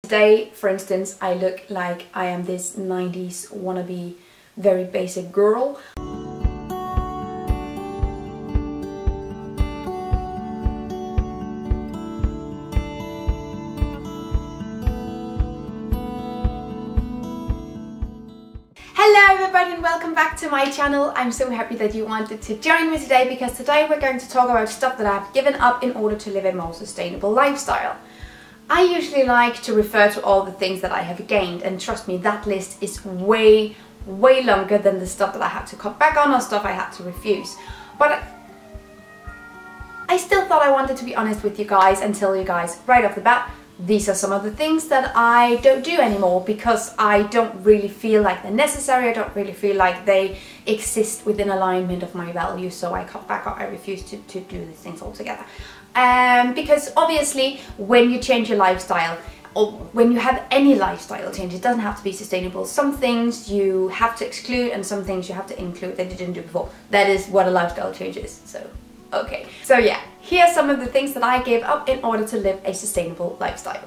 Today, for instance, I look like I am this 90s wannabe, very basic girl. Hello everybody and welcome back to my channel. I'm so happy that you wanted to join me today, because today we're going to talk about stuff that I've given up in order to live a more sustainable lifestyle. I usually like to refer to all the things that I have gained, and trust me, that list is way longer than the stuff that I had to cut back on or stuff I had to refuse. But I still thought I wanted to be honest with you guys and tell you guys right off the bat, these are some of the things that I don't do anymore because I don't really feel like they're necessary. I don't really feel like they exist within alignment of my values, so I cut back or I refuse to do these things altogether. Because obviously when you change your lifestyle, or when you have any lifestyle change, it doesn't have to be sustainable. Some things you have to exclude and some things you have to include that you didn't do before. That is what a lifestyle change is. So, okay. So yeah, here are some of the things that I gave up in order to live a sustainable lifestyle.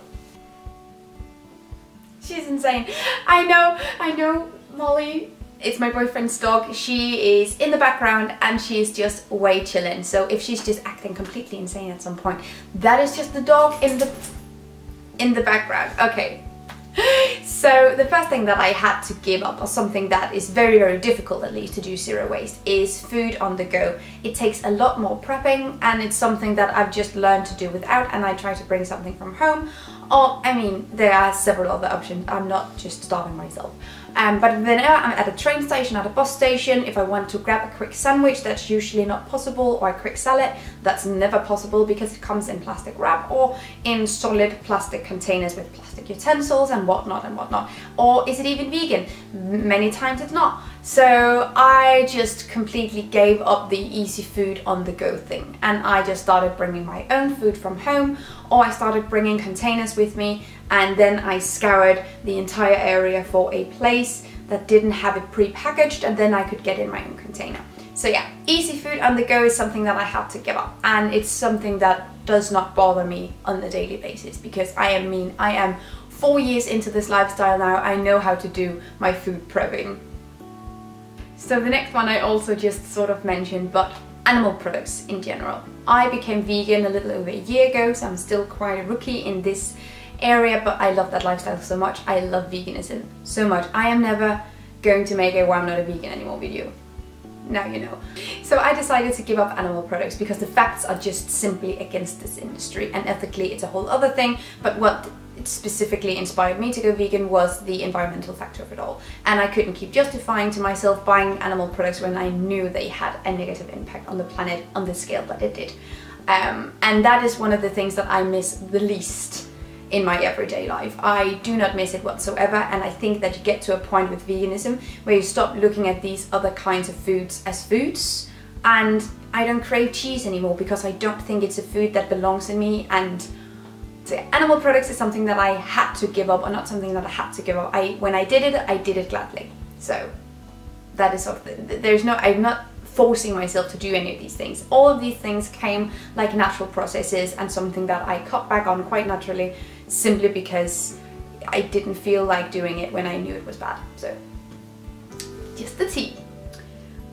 She's insane. I know, Molly. It's my boyfriend's dog. She is in the background and she is just way chilling. So if she's just acting completely insane at some point, that is just the dog in the background. Okay. So the first thing that I had to give up, or something that is very difficult at least to do zero waste, is food on the go. It takes a lot more prepping and it's something that I've just learned to do without, and I try to bring something from home. Or, I mean, there are several other options. I'm not just starving myself. But whenever I'm at a train station, at a bus station, if I want to grab a quick sandwich, that's usually not possible, or a quick salad, that's never possible because it comes in plastic wrap or in solid plastic containers with plastic utensils and whatnot. Or is it even vegan? Many times it's not. So I just completely gave up the easy food on the go thing, and I just started bringing my own food from home, or I started bringing containers with me, and then I scoured the entire area for a place that didn't have it pre-packaged, and then I could get in my own container. So yeah, easy food on the go is something that I had to give up, and it's something that does not bother me on a daily basis, because I am 4 years into this lifestyle now. I know how to do my food prepping. So the next one I also just sort of mentioned, but animal products in general. I became vegan a little over a year ago, so I'm still quite a rookie in this area, but I love that lifestyle so much. I love veganism so much. I am never going to make a "why I'm not a vegan anymore" video. Now you know. So I decided to give up animal products because the facts are just simply against this industry, and ethically it's a whole other thing, but what specifically inspired me to go vegan was the environmental factor of it all, and I couldn't keep justifying to myself buying animal products when I knew they had a negative impact on the planet on the scale that it did. And that is one of the things that I miss the least in my everyday life. I do not miss it whatsoever, and I think that you get to a point with veganism where you stop looking at these other kinds of foods as foods, and I don't crave cheese anymore because I don't think it's a food that belongs in me. And so animal products is something that I had to give up, or not something that I had to give up. When I did it gladly. So that is sort of I'm not forcing myself to do any of these things. All of these things came like natural processes, and something that I cut back on quite naturally, simply because I didn't feel like doing it when I knew it was bad. So just the tea.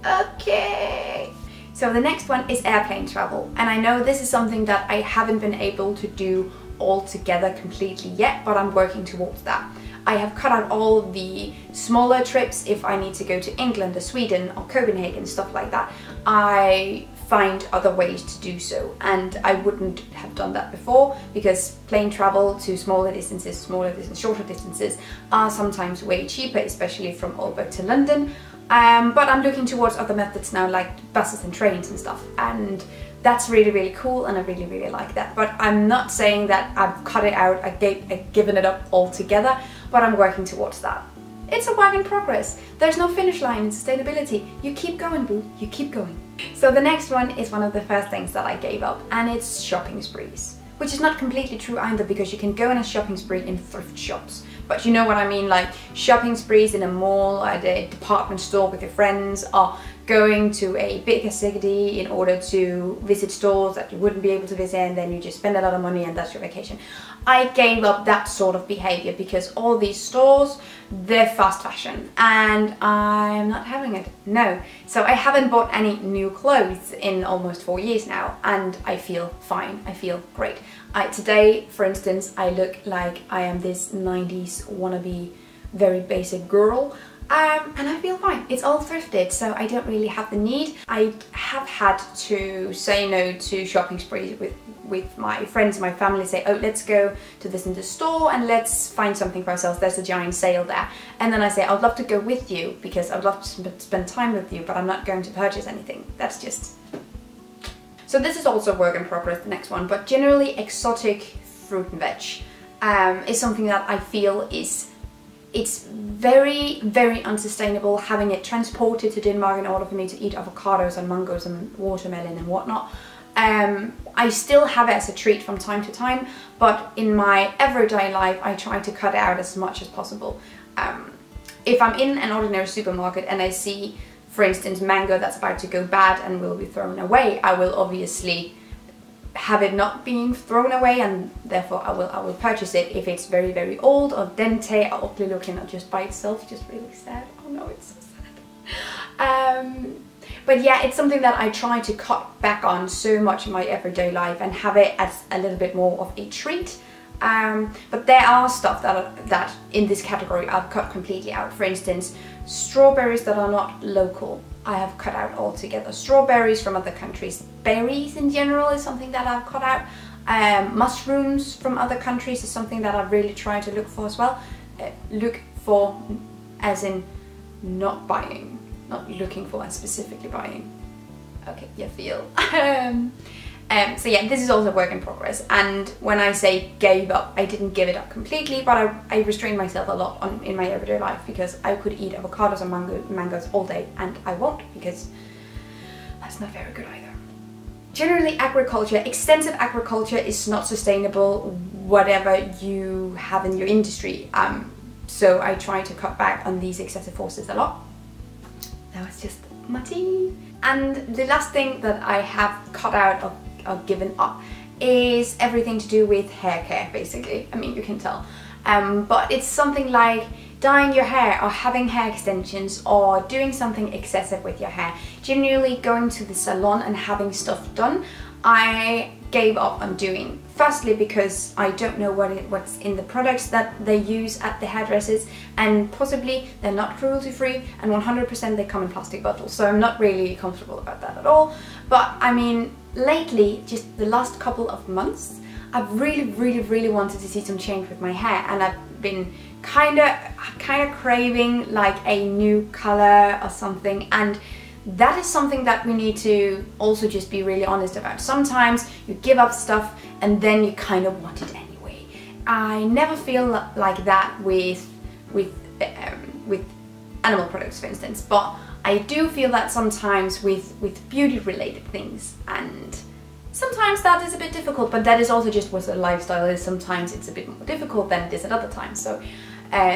Okay. So the next one is airplane travel, and I know this is something that I haven't been able to do altogether completely yet, but I'm working towards that. I have cut out all the smaller trips. If I need to go to England or Sweden or Copenhagen, stuff like that, I find other ways to do so, and I wouldn't have done that before because plane travel to shorter distances are sometimes way cheaper, especially from Aalborg to London. But I'm looking towards other methods now, like buses and trains and stuff, and that's really cool, and I really like that. But I'm not saying that I've cut it out, I've given it up altogether, but I'm working towards that. It's a work in progress. There's no finish line in sustainability. You keep going, boo, you keep going. So the next one is one of the first things that I gave up, and it's shopping sprees. Which is not completely true either, because you can go on a shopping spree in thrift shops. But you know what I mean, like shopping sprees in a mall, at a department store with your friends, or going to a bigger city in order to visit stores that you wouldn't be able to visit, and then you just spend a lot of money and that's your vacation. I gave up that sort of behavior because all these stores, they're fast fashion and I'm not having it. No. So I haven't bought any new clothes in almost 4 years now, and I feel fine. I feel great. Today, for instance, I look like I am this 90s wannabe, very basic girl. And I feel fine. It's all thrifted, so I don't really have the need. I have had to say no to shopping sprees with my friends and my family, say, oh, let's go to this in the store and let's find something for ourselves. There's a giant sale there. And then I say, I'd love to go with you because I'd love to spend time with you, but I'm not going to purchase anything. That's just... So this is also work in progress, the next one, but generally exotic fruit and veg is something that I feel it's very, very unsustainable having it transported to Denmark in order for me to eat avocados and mangoes and watermelon and whatnot. I still have it as a treat from time to time, but in my everyday life I try to cut out as much as possible. If I'm in an ordinary supermarket and I see, for instance, mango that's about to go bad and will be thrown away, I will obviously have it not being thrown away, and therefore I will purchase it. If it's very, very old or dente or ugly looking or just by itself, just really sad. Oh no, it's so sad. But yeah, it's something that I try to cut back on so much in my everyday life and have it as a little bit more of a treat. But there are stuff that in this category I've cut completely out. For instance, strawberries that are not local, I have cut out altogether. Strawberries from other countries. Berries in general is something that I've cut out. Mushrooms from other countries is something that I really try to look for as well. Look for as in not buying, not looking for and specifically buying. Okay, you feel. So yeah, this is also work in progress, and when I say gave up, I didn't give it up completely, but I restrained myself a lot in my everyday life because I could eat avocados and mangoes all day, and I won't because that's not very good either. Generally, agriculture, extensive agriculture is not sustainable, whatever you have in your industry. So I try to cut back on these excessive forces a lot. That was just my tea. And the last thing that I have cut out of given up is everything to do with hair care, basically. I mean, you can tell. But it's something like dyeing your hair or having hair extensions or doing something excessive with your hair. Generally going to the salon and having stuff done, I gave up on doing. Firstly, because I don't know what's in the products that they use at the hairdressers, and possibly they're not cruelty free, and 100% they come in plastic bottles, so I'm not really comfortable about that at all. But I mean, lately, just the last couple of months, I've really wanted to see some change with my hair, and I've been kind of craving like a new color or something, and that is something that we need to also just be really honest about. Sometimes you give up stuff and then you kind of want it anyway. I never feel like that with animal products, for instance, but I do feel that sometimes with beauty related things, and sometimes that is a bit difficult, but that is also just what the lifestyle is. Sometimes it's a bit more difficult than it is at other times. So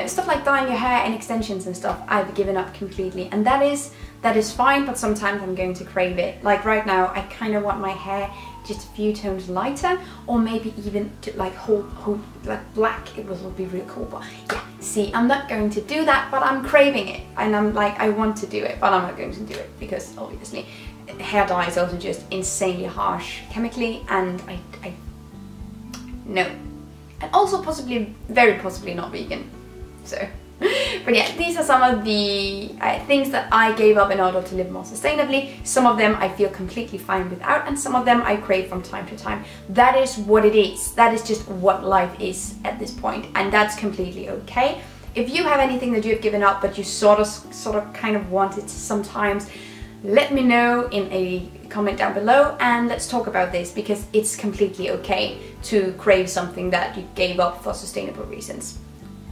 stuff like dyeing your hair and extensions and stuff, I've given up completely, and that is fine, but sometimes I'm going to crave it. Like right now, I kind of want my hair just a few tones lighter, or maybe even to like hold like black. It will be really cool, but yeah, see, I'm not going to do that, but I'm craving it, and I'm like, I want to do it, but I'm not going to do it because obviously hair dye is also just insanely harsh chemically, and I no, and also very possibly not vegan. So, but yeah, these are some of the things that I gave up in order to live more sustainably. Some of them I feel completely fine without, and some of them I crave from time to time. That is what it is. That is just what life is at this point, and that's completely okay. If you have anything that you have given up but you sort of kind of want it sometimes, let me know in a comment down below, and let's talk about this, because it's completely okay to crave something that you gave up for sustainable reasons.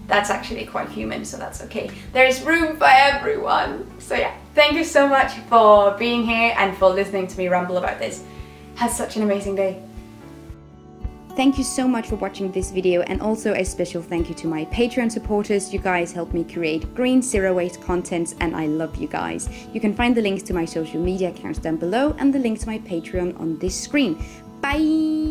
That's actually quite human, so that's okay. There is room for everyone. So yeah, thank you so much for being here and for listening to me ramble about this. Have such an amazing day. Thank you so much for watching this video, and also a special thank you to my Patreon supporters. You guys help me create green zero waste content, and I love you guys. You can find the links to my social media accounts down below and the link to my Patreon on this screen. Bye!